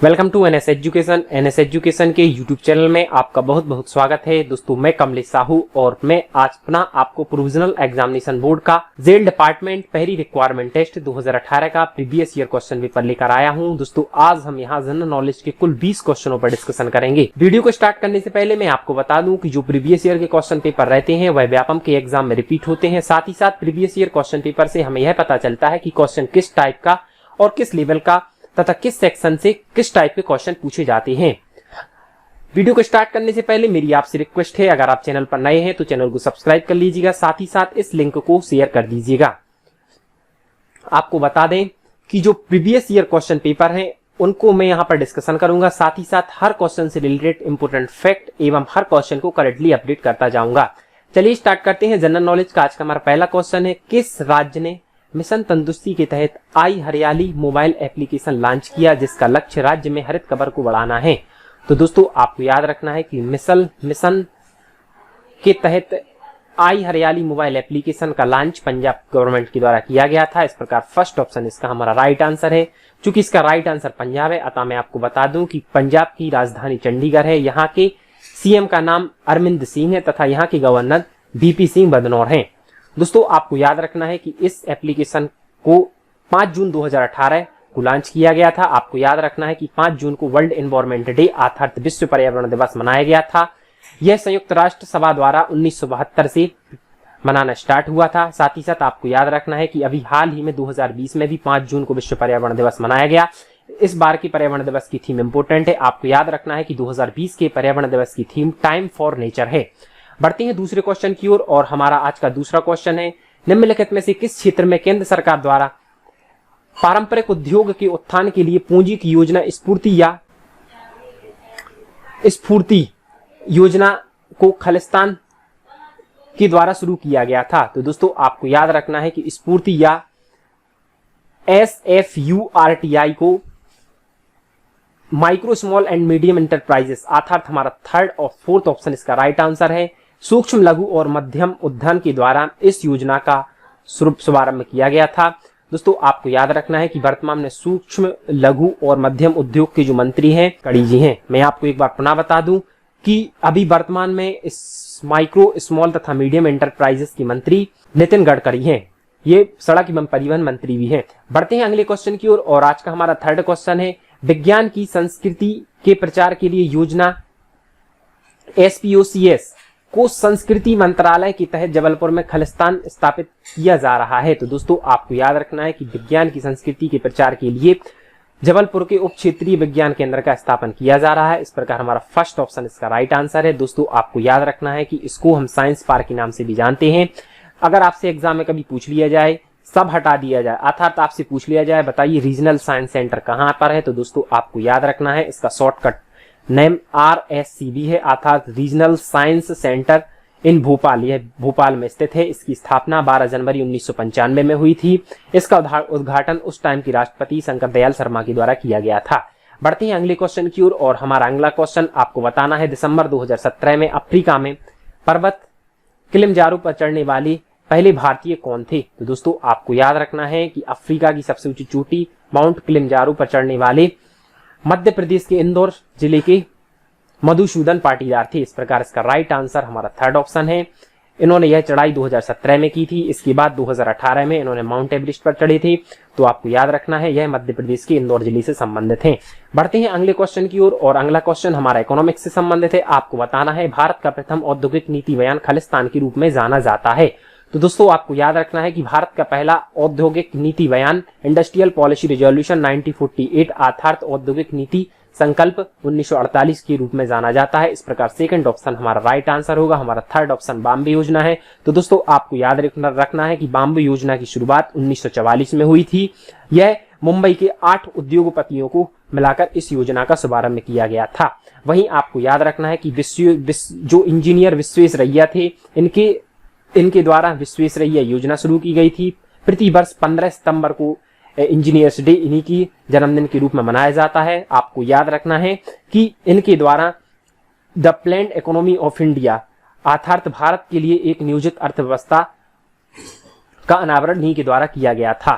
Welcome to NS education. NS education के YouTube channel में आपका बहुत बहुत स्वागत है। दोस्तों, मैं कमलेश साहू और मैं आज अपना आपको प्रोविजनल एग्जामिनेशन बोर्ड का जेल डिपार्टमेंट पहली रिक्वायरमेंट टेस्ट 2018 का प्रीवियस ईयर क्वेश्चन पेपर लेकर आया हूं। दोस्तों, आज हम यहां जनरल नॉलेज के कुल 20 क्वेश्चनों पर डिस्कशन करेंगे। वीडियो को स्टार्ट करने से पहले मैं आपको बता दूं कि जो प्रीवियस ईयर के क्वेश्चन पेपर रहते हैं वह व्यापम के एग्जाम में रिपीट होते हैं। साथ ही साथ प्रीवियस ईयर क्वेश्चन पेपर से हमें यह पता चलता है कि क्वेश्चन किस टाइप का और किस लेवल का तथा किस सेक्शन से किस टाइप के क्वेश्चन पूछे जाते हैं। वीडियो को स्टार्ट करने से पहले मेरी आपसे रिक्वेस्ट है, अगर आप चैनल पर नए हैं तो चैनल को सब्सक्राइब कर लीजिएगा, साथ ही साथ इस लिंक को शेयर कर दीजिएगा। आपको बता दें कि जो प्रीवियस ईयर क्वेश्चन पेपर हैं उनको मैं यहां पर डिस्कशन करूंगा, साथ ही साथ हर क्वेश्चन से रिलेटेड इंपोर्टेंट फैक्ट एवं हर क्वेश्चन को करेक्टली अपडेट करता जाऊंगा। चलिए स्टार्ट करते हैं। जनरल नॉलेज का आज का हमारा पहला क्वेश्चन है, किस राज्य ने मिशन तंदुरुस्ती के तहत आई हरियाली मोबाइल एप्लीकेशन लॉन्च किया जिसका लक्ष्य राज्य में हरित कवर को बढ़ाना है। तो दोस्तों, आपको याद रखना है कि मिशन के तहत आई हरियाली मोबाइल एप्लीकेशन का लॉन्च पंजाब गवर्नमेंट के द्वारा किया गया था। इस प्रकार फर्स्ट ऑप्शन इसका हमारा राइट आंसर है। चूंकि इसका राइट आंसर पंजाब है, अतः मैं आपको बता दूं कि पंजाब की राजधानी चंडीगढ़ है। यहाँ के सीएम का नाम अरविंद सिंह है तथा यहाँ के गवर्नर वीपी सिंह बदनौर हैं। दोस्तों, आपको याद रखना है कि इस एप्लीकेशन को 5 जून 2018 को लॉन्च किया गया था। आपको याद रखना है कि 5 जून को वर्ल्ड एनवायरमेंट डे अर्थात विश्व पर्यावरण दिवस मनाया गया था। यह संयुक्त राष्ट्र सभा द्वारा 1972 से मनाना स्टार्ट हुआ था। साथ ही साथ आपको याद रखना है कि अभी हाल ही में 2020 में भी 5 जून को विश्व पर्यावरण दिवस मनाया गया। इस बार की पर्यावरण दिवस की थीम इंपोर्टेंट है। आपको याद रखना है कि 2020 के पर्यावरण दिवस की थीम टाइम फॉर नेचर है। बढ़ते हैं दूसरे क्वेश्चन की ओर और हमारा आज का दूसरा क्वेश्चन है, निम्नलिखित में से किस क्षेत्र में केंद्र सरकार द्वारा पारंपरिक उद्योग के उत्थान के लिए पूंजी की योजना स्फूर्ति योजना को खालिस्तान के द्वारा शुरू किया गया था। तो दोस्तों, आपको याद रखना है कि स्फूर्ति या SFURTI को micro small and medium enterprises अर्थात हमारा थर्ड और फोर्थ ऑप्शन इसका राइट आंसर है। सूक्ष्म लघु और मध्यम उद्यम के द्वारा इस योजना का शुभारंभ किया गया था। दोस्तों, आपको याद रखना है कि वर्तमान में सूक्ष्म लघु और मध्यम उद्योग के जो मंत्री हैं कड़ी जी हैं। मैं आपको एक बार पुनः बता दूं कि अभी वर्तमान में इस माइक्रो स्मॉल तथा मीडियम एंटरप्राइजेस के मंत्री नितिन गडकरी हैं। ये सड़क एवं परिवहन मंत्री भी हैं। बढ़ते हैं अगले क्वेश्चन की ओर और आज का हमारा थर्ड क्वेश्चन है, विज्ञान की संस्कृति के प्रचार के लिए योजना SPOCS को संस्कृति मंत्रालय के तहत जबलपुर में खालिस्तान स्थापित किया जा रहा है। तो दोस्तों, आपको याद रखना है कि विज्ञान की संस्कृति के प्रचार के लिए जबलपुर के उप क्षेत्रीय विज्ञान केंद्र का स्थापन किया जा रहा है। इस प्रकार हमारा फर्स्ट ऑप्शन इसका राइट आंसर है। दोस्तों, आपको याद रखना है कि इसको हम साइंस पार्क के नाम से भी जानते हैं। अगर आपसे एग्जाम में कभी पूछ लिया जाए, सब हटा दिया जाए अर्थात आपसे पूछ लिया जाए बताइए रीजनल साइंस सेंटर कहां पर है, तो दोस्तों आपको याद रखना है इसका शॉर्टकट नेम RSCB है अर्थात रीजनल साइंस सेंटर इन भोपाल। यह भोपाल में स्थित है। इसकी स्थापना 12 जनवरी 1995 में हुई थी। इसका उद्घाटन उस टाइम की राष्ट्रपति शंकर दयाल शर्मा के द्वारा किया गया था। बढ़ते हैं अगले क्वेश्चन की ओर और हमारा अगला क्वेश्चन आपको बताना है, दिसंबर 2017 में अफ्रीका में पर्वत किलिमंजारो पर चढ़ने वाले पहले भारतीय कौन थे। तो दोस्तों, आपको याद रखना है कि अफ्रीका की सबसे ऊंची चोटी माउंट किलिमंजारो पर चढ़ने वाले मध्य प्रदेश के इंदौर जिले के मधुसूदन पाटीदार थे। इस प्रकार इसका राइट आंसर हमारा थर्ड ऑप्शन है। इन्होंने यह चढ़ाई 2017 में की थी। इसके बाद 2018 में इन्होंने माउंट एवरेस्ट पर चढ़े थे। तो आपको याद रखना है यह मध्य प्रदेश के इंदौर जिले से संबंधित हैं। बढ़ते हैं अगले क्वेश्चन की ओर और अगला क्वेश्चन हमारा इकोनॉमिक्स से संबंधित है। आपको बताना है, भारत का प्रथम औद्योगिक नीति बयान खालिस्तान के रूप में जाना जाता है। तो दोस्तों, आपको याद रखना है कि भारत का पहला औद्योगिक नीति बयान इंडस्ट्रियल पॉलिसी रिजोल्यूशन 1948 अर्थात औद्योगिक नीति संकल्प 1948 के रूप में जाना जाता है। इस प्रकार सेकंड ऑप्शन हमारा राइट आंसर होगा। हमारा थर्ड ऑप्शन बॉम्बे योजना है। तो दोस्तों, आपको याद रखना है कि बॉम्बे योजना की शुरुआत 1944 में हुई थी। यह मुंबई के 8 उद्योगपतियों को मिलाकर इस योजना का शुभारंभ किया गया था। वहीं आपको याद रखना है कि जो इंजीनियर विश्वेश्वरैया थे इनके द्वारा विश्वेश्वरैया योजना शुरू की गई थी। प्रति वर्ष 15 सितंबर को इंजीनियर्स डे इन्हीं की जन्मदिन के रूप में मनाया जाता है। आपको याद रखना है कि इनके द्वारा the planned economy of India अर्थात भारत के लिए एक नियोजित अर्थव्यवस्था का अनावरण इन्हीं के द्वारा किया गया था।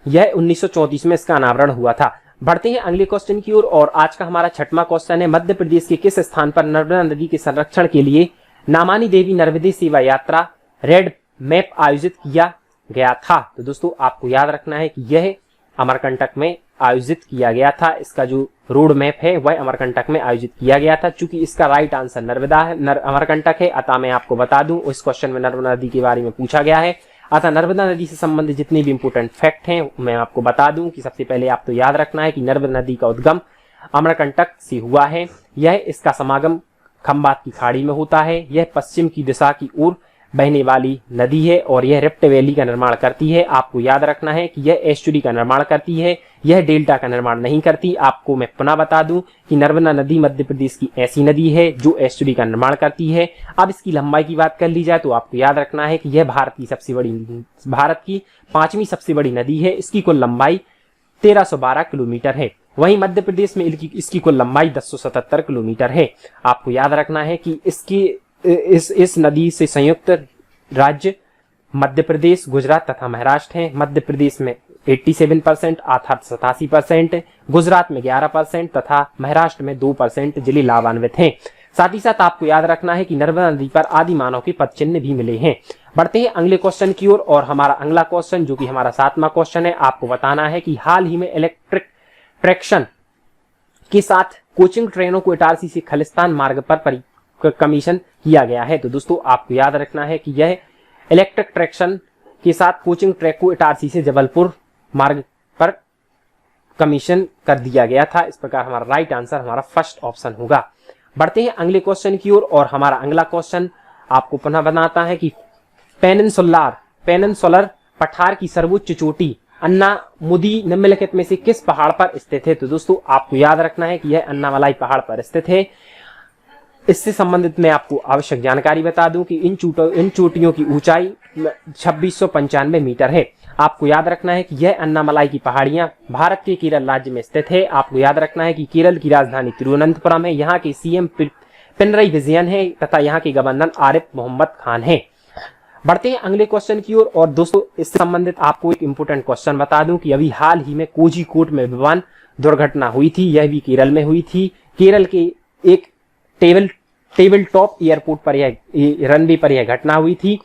यह 1934 में इसका अनावरण हुआ था। बढ़ते हैं अगले क्वेश्चन की ओर और आज का हमारा छठवां क्वेश्चन है, मध्य प्रदेश के किस स्थान पर नर्मदा नदी के संरक्षण के लिए नामानी देवी नर्मदे सेवा यात्रा रेड मैप आयोजित किया गया था? तो दोस्तों आपको याद रखना है कि यह अमरकंटक में आयोजित किया गया था। इसका जो रोड मैप है वह अमरकंटक में आयोजित किया गया था। चूंकि इसका राइट आंसर नर्मदा है, अमरकंटक है, अतः मैं आपको बता दूं उस क्वेश्चन में नर्मदा नदी के बारे में पूछा गया है। अतः नर्मदा नदी से संबंधित जितने भी इंपोर्टेंट फैक्ट हैं मैं आपको बता दूं कि सबसे पहले आप तो याद रखना है कि नर्मदा नदी का उद्गम अमरकंटक से हुआ है। यह इसका समागम खंबात की खाड़ी में होता है। यह पश्चिम की दिशा की ओर बहने वाली नदी है और यह रिफ्ट वैली का निर्माण करती है। आपको याद रखना है कि यह एस्चुरी का निर्माण करती है, यह डेल्टा का निर्माण नहीं करती। आपको मैं पुनः बता दूं कि नर्मदा नदी मध्य प्रदेश की ऐसी नदी है जो एस्चुरी का निर्माण करती है। अब इसकी लंबाई की बात कर ली जाए तो आपको याद रखना है कि यह भारत की 5वीं सबसे बड़ी नदी है। इसकी कुल लंबाई 1312 किलोमीटर है। वहीं मध्य प्रदेश में इसकी कुल लंबाई 1077 किलोमीटर है। आपको याद रखना है कि इस नदी से संयुक्त राज्य मध्य प्रदेश, गुजरात तथा महाराष्ट्र हैं। मध्य प्रदेश में 87% अर्थात 87%, गुजरात में 11% तथा महाराष्ट्र में 2% जिले लाभान्वित हैं। साथ ही साथ आपको याद रखना है कि नर्मदा नदी पर आदि मानव के पद चिन्ह भी मिले हैं। बढ़ते हैं अगले क्वेश्चन की ओर और हमारा अगला क्वेश्चन जो कि हमारा 7वां क्वेश्चन है, आपको बताना है कि हाल ही में इलेक्ट्रिक ट्रैक्शन के साथ कोचिंग ट्रेनों को इटारसी से खालिस्तान मार्ग पर कमीशन किया गया है। तो दोस्तों आपको याद रखना है कि यह इलेक्ट्रिक ट्रैक्शन के साथ कोचिंग ट्रैक को इटारसी से जबलपुर मार्ग पर कमीशन कर दिया गया था। इस प्रकार हमारा राइट आंसर हमारा फर्स्ट ऑप्शन होगा। बढ़ते हैं अगले क्वेश्चन की ओर और हमारा अगला क्वेश्चन आपको पुनः बताता है कि पेनिनसुलर पठार की सर्वोच्च चोटी अन्नामुदी निम्नलिखित में से किस पहाड़ पर स्थित है? तो दोस्तों आपको याद रखना है कि यह अन्नामलाई पहाड़ पर स्थित है। इससे संबंधित मैं आपको आवश्यक जानकारी बता दूं कि इन चोटियों की ऊंचाई 2695 मीटर है। आपको याद रखना है कि यह अन्नामलाई की पहाड़ियां भारत के केरल राज्य में स्थित है। आपको याद रखना है कि केरल की राजधानी तिरुवनंतपुरम है। यहाँ के सीएम पिनरई विजयन है तथा यहाँ के गवर्नर आरिफ मोहम्मद खान है। बढ़ते हैं अगले क्वेश्चन की ओर और दोस्तों इससे संबंधित आपको एक इंपोर्टेंट क्वेश्चन बता दूं कि अभी हाल ही में कोझिकोड में विमान दुर्घटना हुई थी। यह भी केरल में हुई थी। केरल के एक टेबल टॉप एयरपोर्ट पर रनवे पर यह घटना हुई थी।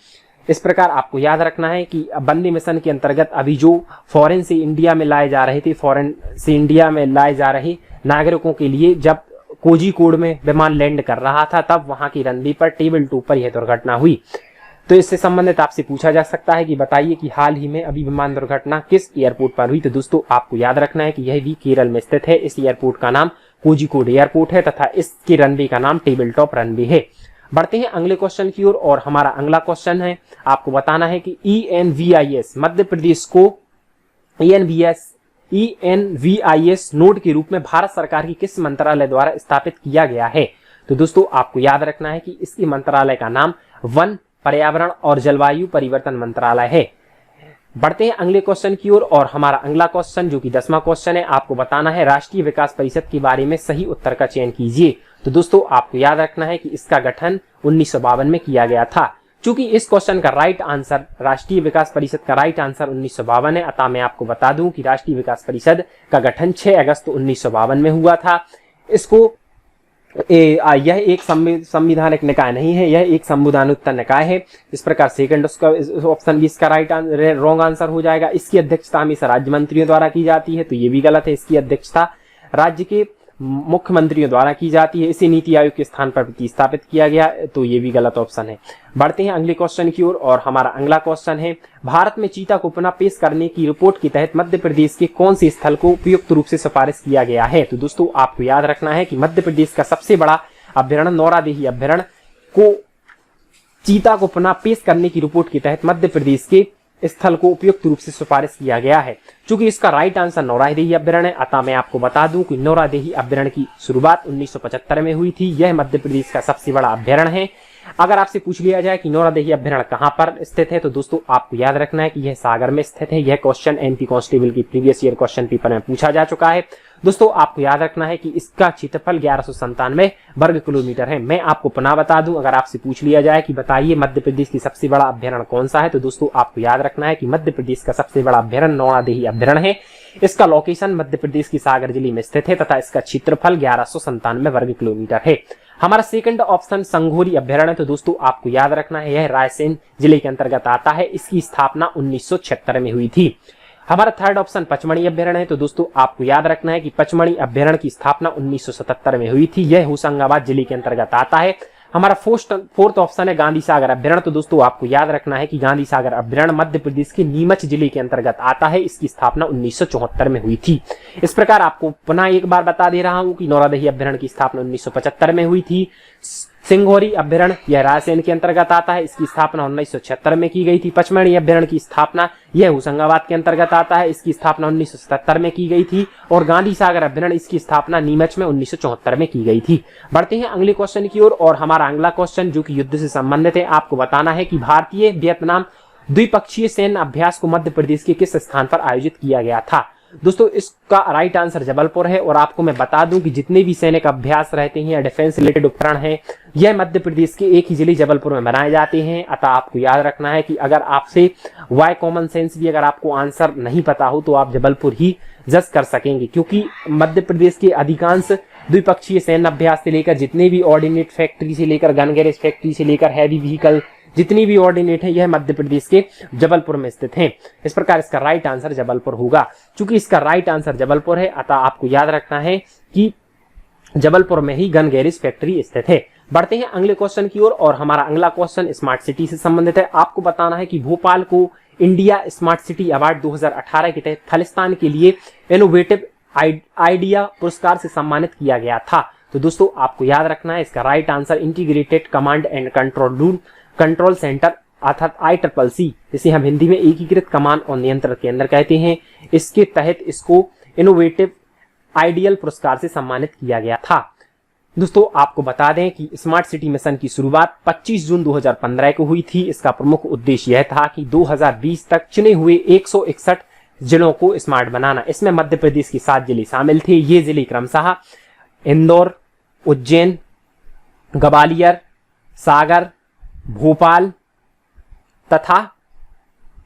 इस प्रकार आपको याद रखना है कि वंदे मिशन के अंतर्गत अभी जो फॉरेन से इंडिया में लाए जा रहे नागरिकों के लिए जब कोझिकोड में विमान लैंड कर रहा था तब वहां की रनवे पर टेबल टॉप पर यह दुर्घटना हुई। तो इससे संबंधित आपसे पूछा जा सकता है कि बताइए कि हाल ही में अभी विमान दुर्घटना किस एयरपोर्ट पर हुई? तो दोस्तों आपको याद रखना है कि यह भी केरल में स्थित है। इस एयरपोर्ट का नाम कोझिकोड एयरपोर्ट है तथा इसके रनवे का नाम टेबल टॉप रनवे है। बढ़ते हैं अगले क्वेश्चन की ओर और हमारा अगला क्वेश्चन है, आपको बताना है कि ENVIS मध्य प्रदेश को ENVIS नोड के रूप में भारत सरकार की किस मंत्रालय द्वारा स्थापित किया गया है? तो दोस्तों आपको याद रखना है कि इसके मंत्रालय का नाम वन, पर्यावरण और जलवायु परिवर्तन मंत्रालय है। बढ़ते हैं अगले क्वेश्चन की ओर और हमारा अगला क्वेश्चन जो कि 10वां क्वेश्चन है, आपको बताना है राष्ट्रीय विकास परिषद के बारे में सही उत्तर का चयन कीजिए। तो दोस्तों आपको याद रखना है कि इसका गठन 1952 में किया गया था। चूंकि इस क्वेश्चन का राइट आंसर राष्ट्रीय विकास परिषद का राइट आंसर 1952 है, अतः मैं आपको बता दूं कि राष्ट्रीय विकास परिषद का गठन 6 अगस्त 1952 में हुआ था। इसको यह एक संविधानिक निकाय नहीं है, यह एक संविधानोत्तर निकाय है। इस प्रकार सेकंड उसका ऑप्शन भी इसका रॉन्ग आंसर हो जाएगा। इसकी अध्यक्षता हमेशा राज्य मंत्रियों द्वारा की जाती है, तो ये भी गलत है। इसकी अध्यक्षता राज्य के मुख्यमंत्रियों द्वारा की जाती है। इसे नीति आयोग के स्थान पर प्रतिस्थापित किया गया, तो ये भी गलत ऑप्शन है। बढ़ते हैं अगले क्वेश्चन की ओर और हमारा अगला क्वेश्चन है, भारत में चीता को पुनः पेश करने की रिपोर्ट के तहत मध्य प्रदेश के कौन से स्थल को उपयुक्त रूप से सिफारिश किया गया है? तो दोस्तों आपको याद रखना है कि मध्य प्रदेश का सबसे बड़ा अभ्यारण्य नौरादेही अभ्यारण्य को चीता को पुनः पेश करने की रिपोर्ट के तहत मध्य प्रदेश के स्थल को उपयुक्त रूप से सिफारिश किया गया है। चूंकि इसका राइट आंसर नौरादेही अभ्यारण्य है, अतः मैं आपको बता दूं कि नौरादेही अभ्यारण्य की शुरुआत 1975 में हुई थी। यह मध्य प्रदेश का सबसे बड़ा अभ्यारण्य है। अगर आपसे पूछ लिया जाए कि नौरादेही अभ्यारण्य कहां पर स्थित है, तो दोस्तों आपको याद रखना है कि यह सागर में स्थित है। यह क्वेश्चन एमपी कांस्टेबल की प्रीवियस ईयर क्वेश्चन पेपर में पूछा जा चुका है। दोस्तों आपको याद रखना है कि इसका क्षेत्रफल 1197 वर्ग किलोमीटर है। मैं आपको पुनः बता दूं, अगर आपसे पूछ लिया जाए कि बताइए मध्य प्रदेश की सबसे बड़ा अभ्यारण्य कौन सा है, तो दोस्तों आपको याद रखना है कि मध्य प्रदेश का सबसे बड़ा अभ्यारण्य नौनादेही अभ्यारण्य है। इसका लोकेशन मध्य प्रदेश की सागर जिले में स्थित है तथा इसका क्षेत्रफल 1197 वर्ग किलोमीटर है। हमारा सेकंड ऑप्शन संघोरी अभ्यारण्य, तो दोस्तों आपको याद रखना है यह रायसेन जिले के अंतर्गत आता है। इसकी स्थापना 1976 में हुई थी। हमारा थर्ड ऑप्शन पचमढ़ी अभ्यारण्य है, तो दोस्तों आपको याद रखना है कि पचमढ़ी अभ्यारण्य की स्थापना 1977 में हुई थी। यह होशंगाबाद जिले के अंतर्गत आता है। हमारा फोर्थ ऑप्शन है गांधी सागर अभ्यारण्य, तो दोस्तों आपको याद रखना है कि गांधी सागर अभ्यारण्य मध्य प्रदेश के नीमच जिले के अंतर्गत आता है। इसकी स्थापना 1974 में हुई थी। इस प्रकार आपको पुनः एक बार बता दे रहा हूं कि नौनादेही अभ्यारण्य की स्थापना 1975 में हुई थी। सिंघोरी अभ्यारण्य यह रायसेन के अंतर्गत आता है। इसकी स्थापना 1976 में की गई थी। पचमढ़ी अभ्यारण्य की स्थापना यह होशंगाबाद के अंतर्गत आता है। इसकी स्थापना 1977 में की गई थी और गांधी सागर अभ्यारण्य इसकी स्थापना नीमच में 1974 में की गई थी। बढ़ते हैं अगले क्वेश्चन की ओर और हमारा अगला क्वेश्चन जो कि युद्ध से संबंधित है, आपको बताना है कि भारतीय वियतनाम द्विपक्षीय सैन्य अभ्यास को मध्य प्रदेश के किस स्थान पर आयोजित किया गया था। दोस्तों इसका राइट आंसर जबलपुर है और आपको मैं बता दूं कि जितने भी सैनिक अभ्यास रहते हैं या डिफेंस रिलेटेड उपकरण हैं, यह मध्य प्रदेश के एक ही जिले जबलपुर में बनाए जाते हैं। अतः आपको याद रखना है कि अगर आपसे वाई कॉमन सेंस भी अगर आपको आंसर नहीं पता हो तो आप जबलपुर ही जज कर सकेंगे, क्योंकि मध्य प्रदेश के अधिकांश द्विपक्षीय सैन्य अभ्यास से लेकर जितने भी ऑर्डिनेट फैक्ट्री से लेकर गन गैरेज फैक्ट्री से लेकर हैवी व्हीकल जितनी भी ऑर्डिनेट है यह मध्य प्रदेश के जबलपुर में स्थित हैं। इस प्रकार इसका राइट आंसर जबलपुर होगा। चूंकि इसका राइट आंसर जबलपुर है अतः आपको याद रखना है कि जबलपुर में ही गन गैरेज फैक्ट्री स्थित है। बढ़ते हैं अगले क्वेश्चन की ओर और हमारा अगला क्वेश्चन स्मार्ट सिटी से संबंधित है। आपको बताना है कि भोपाल को इंडिया स्मार्ट सिटी अवार्ड 2018 के तहत खालिस्तान के लिए इनोवेटिव आइडिया पुरस्कार से सम्मानित किया गया था। तो दोस्तों आपको याद रखना है इसका right answer integrated command and control centre अर्थात ICCC, जिसे हम हिंदी में एकीकृत कमान और नियंत्रण केंद्र कहते हैं, इसके तहत इसको इनोवेटिव आइडियल पुरस्कार से सम्मानित किया गया था। दोस्तों आपको बता दें कि स्मार्ट सिटी मिशन की शुरुआत 25 जून 2015 को हुई थी। इसका प्रमुख उद्देश्य यह था कि 2020 तक चुने हुए 161 जिलों को स्मार्ट बनाना। इसमें मध्य प्रदेश के 7 जिले शामिल थे। ये जिले क्रमशः इंदौर, उज्जैन, ग्वालियर, सागर, भोपाल तथा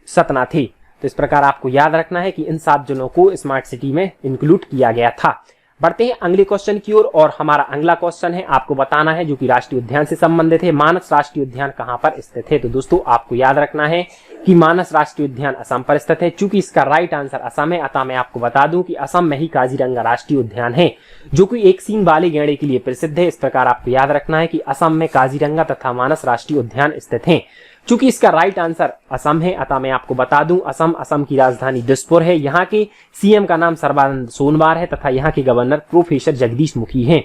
सतना थे। तो इस प्रकार आपको याद रखना है कि इन 7 जिलों को स्मार्ट सिटी में इंक्लूड किया गया था। बढ़ते हैं अगले क्वेश्चन की ओर और हमारा अगला क्वेश्चन है, आपको बताना है जो कि राष्ट्रीय उद्यान से संबंधित है। मानस राष्ट्रीय उद्यान कहां पर स्थित है। तो दोस्तों आपको याद रखना है कि मानस राष्ट्रीय उद्यान असम पर स्थित है। चूंकि इसका राइट आंसर असम है अतः मैं आपको बता दूं कि असम में ही काजीरंगा राष्ट्रीय उद्यान है जो कि एक सींग वाले गैंडे के लिए प्रसिद्ध है। इस प्रकार आपको याद रखना है कि असम में काजीरंगा तथा मानस राष्ट्रीय उद्यान स्थित है। चूंकि इसका राइट आंसर असम है अतः मैं आपको बता दूं असम की राजधानी दिसपुर है। यहाँ के सीएम का नाम सर्बानंद सोनोवाल है तथा यहाँ के गवर्नर प्रोफेसर जगदीश मुखी हैं।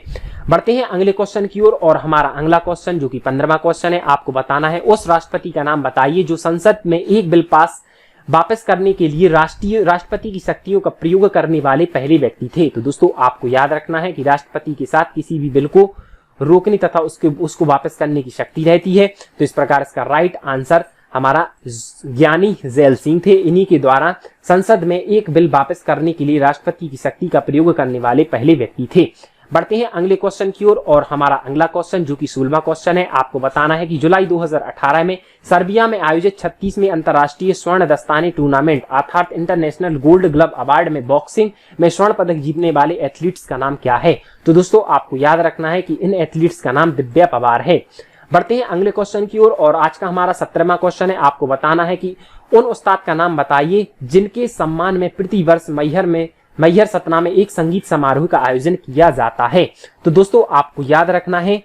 बढ़ते हैं अगले क्वेश्चन की ओर और हमारा अगला क्वेश्चन जो कि 15वां क्वेश्चन है, आपको बताना है उस राष्ट्रपति का नाम बताइए जो संसद में एक बिल पास वापस करने के लिए राष्ट्रपति की शक्तियों का प्रयोग करने वाले पहले व्यक्ति थे। तो दोस्तों आपको याद रखना है कि राष्ट्रपति के साथ किसी भी बिल को रोकने तथा उसको वापस करने की शक्ति रहती है। तो इस प्रकार इसका राइट आंसर हमारा ज्ञानी जैल सिंह थे। इन्हीं के द्वारा संसद में एक बिल वापस करने के लिए राष्ट्रपति की शक्ति का प्रयोग करने वाले पहले व्यक्ति थे। बढ़ते हैं अगले क्वेश्चन की ओर और हमारा अगला क्वेश्चन जो कि 16वां क्वेश्चन है, आपको बताना है कि जुलाई 2018 में सर्बिया में आयोजित 36वें अंतर्राष्ट्रीय स्वर्ण दस्ताने टूर्नामेंट अर्थात इंटरनेशनल गोल्ड ग्लव अवार्ड में बॉक्सिंग में स्वर्ण पदक जीतने वाले एथलीट्स का नाम क्या है। तो दोस्तों आपको याद रखना है कि इन एथलीट्स का नाम दिव्या पवार है। बढ़ते हैं अगले क्वेश्चन की ओर और आज का हमारा 17वां क्वेश्चन है, आपको बताना है कि उन उस्ताद का नाम बताइए जिनके सम्मान में प्रतिवर्ष मैहर सतना में एक संगीत समारोह का आयोजन किया जाता है। तो दोस्तों आपको याद रखना है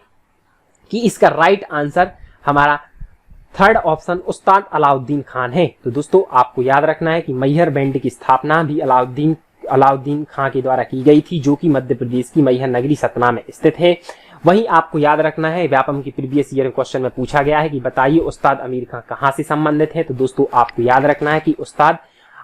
कि इसका राइट आंसर हमारा थर्ड ऑप्शन उस्ताद अलाउद्दीन खान है। तो दोस्तों आपको याद रखना है कि मैहर बैंड की स्थापना भी अलाउद्दीन खान के द्वारा की गई थी जो कि मध्य प्रदेश की मैहर नगरी सतना में स्थित है। वहीं आपको याद रखना है व्यापम की प्रीवियस ईयर क्वेश्चन में पूछा गया है कि बताइए उस्ताद आमिर खान कहां से संबंधित है। तो दोस्तों आपको याद रखना है कि उस्ताद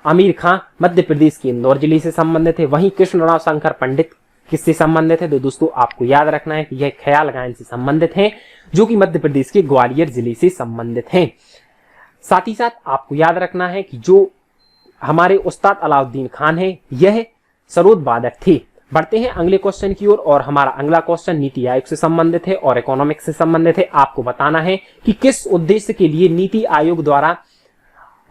आमिर खान मध्य प्रदेश के इंदौर जिले से संबंधित है। वहीं कृष्णराव शंकर पंडित किससे संबंधित है। तो दोस्तों आपको याद रखना है कि यह ख्याल गायन से संबंधित है जो कि मध्य प्रदेश के ग्वालियर जिले से संबंधित है। साथ ही साथ आपको याद रखना है कि जो हमारे उस्ताद अलाउद्दीन खान है यह सरोद वादक थे। बढ़ते हैं अगले क्वेश्चन की ओर और हमारा अगला क्वेश्चन नीति आयोग से संबंधित है और इकोनॉमिक्स से संबंधित है। आपको बताना है कि किस उद्देश्य के लिए नीति आयोग द्वारा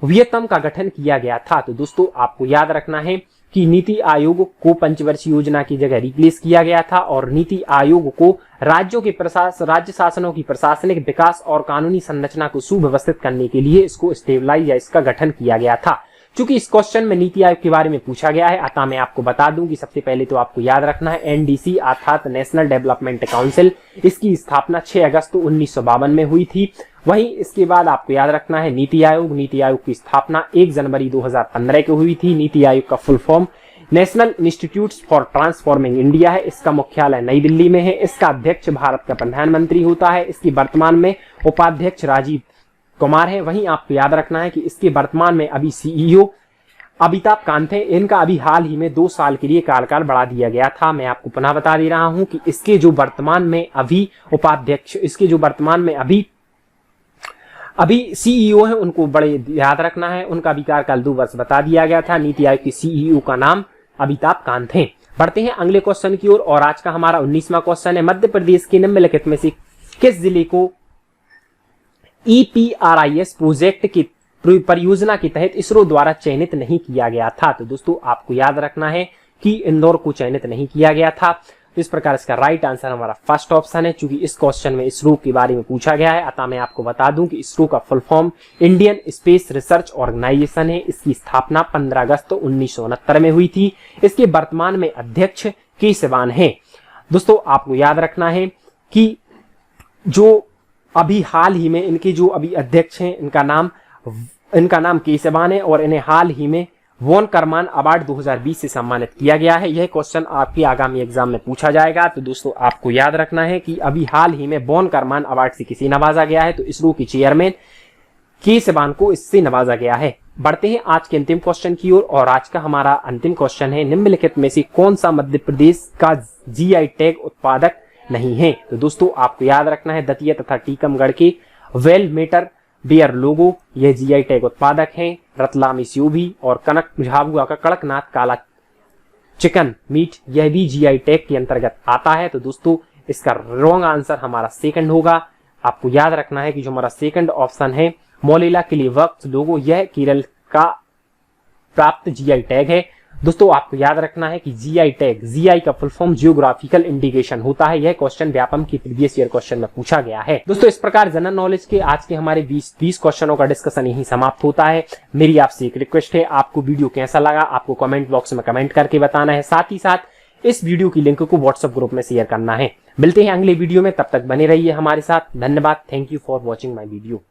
वियतम का गठन किया गया था। तो दोस्तों आपको याद रखना है कि नीति आयोग को पंचवर्षीय योजना की जगह रिप्लेस किया गया था और नीति आयोग को राज्यों के राज्य शासनों की प्रशासनिक विकास और कानूनी संरचना को सुव्यवस्थित करने के लिए इसको स्टेबलाइज या इसका गठन किया गया था। चूंकि इस क्वेश्चन में नीति आयोग के बारे में पूछा गया है, अतः मैं आपको बता दूं कि सबसे पहले तो आपको याद रखना है एनडीसी अर्थात नेशनल डेवलपमेंट काउंसिल, इसकी स्थापना 6 अगस्त 1952 में हुई थी। वहीं इसके बाद आपको याद रखना है नीति आयोग की स्थापना 1 जनवरी 2015 को हुई थी। नीति आयोग का full form national institute for transforming India है। इसका मुख्यालय नई दिल्ली में है। इसका अध्यक्ष भारत का प्रधानमंत्री होता है। इसकी वर्तमान में उपाध्यक्ष राजीव कुमार है। वहीं आपको याद रखना है कि इसके वर्तमान में अभी सीईओ अमिताभ कांत है। इनका अभी हाल ही में 2 साल के लिए कार्यकाल बढ़ा दिया गया था। मैं आपको पुनः बता दे रहा हूं कि इसके जो वर्तमान में अभी उपाध्यक्ष, इसके जो वर्तमान में अभी सीईओ है, उनको बड़े याद रखना है। उनका भी कार्यकाल 2 वर्ष बता दिया गया था। नीति आयोग के सीईओ का नाम अमिताभ कांत है। बढ़ते हैं अगले क्वेश्चन की ओर और आज का हमारा 19वां क्वेश्चन है। मध्य प्रदेश के निम्नलिखित में से किस जिले को EPRIS प्रोजेक्ट की परियोजना के तहत इसरो द्वारा चयनित नहीं किया गया था? तो दोस्तों आपको याद रखना है कि इंदौर को चयनित नहीं किया गया था। तो इस प्रकार इसका राइट आंसर हमारा फर्स्ट ऑप्शन है। चूंकि इस क्वेश्चन में इसरो के बारे में पूछा गया है, अतः मैं आपको बता दूं कि इसरो का full form Indian space research organisation है। इसकी स्थापना 15 अगस्त 1969 में हुई थी। इसके वर्तमान में अध्यक्ष के सिवान है। दोस्तों आपको याद रखना है कि जो अभी हाल ही में इनके जो अभी अध्यक्ष हैं, इनका नाम केशवान है और इन्हें हाल ही में वॉन करमान अवार्ड 2020 से सम्मानित किया गया है। यह क्वेश्चन आपके आगामी एग्जाम में पूछा जाएगा। तो दोस्तों आपको याद रखना है कि अभी हाल ही में वॉन करमान अवार्ड से किसे नवाजा गया है? तो इसरो के चेयरमैन केशवान को इससे नवाजा गया है। बढ़ते हैं आज के अंतिम क्वेश्चन की ओर और आज का हमारा अंतिम क्वेश्चन है, निम्नलिखित में से कौन सा मध्य प्रदेश का GI टैग उत्पादक नहीं है? तो दोस्तों आपको याद रखना है दतिया तथा टीकमगढ़ के वेल मेटर बियर लोगो यह GI टैग उत्पादक हैं। रतलामी स्यूभी और कनक झाबुआ का कड़कनाथ काला चिकन मीट यह भी GI टैग के अंतर्गत आता है। तो दोस्तों इसका रॉन्ग आंसर हमारा सेकंड होगा। आपको याद रखना है कि जो हमारा सेकंड ऑप्शन है मोलेला क्लीवर्क्स लोगो, यह केरल का प्राप्त GI टैग है। दोस्तों आपको याद रखना है कि GI टैग, GI का फुल फॉर्म जियोग्राफिकल इंडिकेशन होता है। यह क्वेश्चन व्यापम की प्रीवियस ईयर क्वेश्चन में पूछा गया है। दोस्तों इस प्रकार जनरल नॉलेज के आज के हमारे 20 क्वेश्चनों का डिस्कशन यही समाप्त होता है। मेरी आपसे एक रिक्वेस्ट है, आपको वीडियो कैसा लगा आपको कमेंट बॉक्स में कमेंट करके बताना है। साथ ही साथ इस वीडियो की लिंक को व्हाट्सएप ग्रुप में शेयर करना है। मिलते हैं अगले वीडियो में, तब तक बने रहिए हमारे साथ। धन्यवाद। Thank you for watching my video.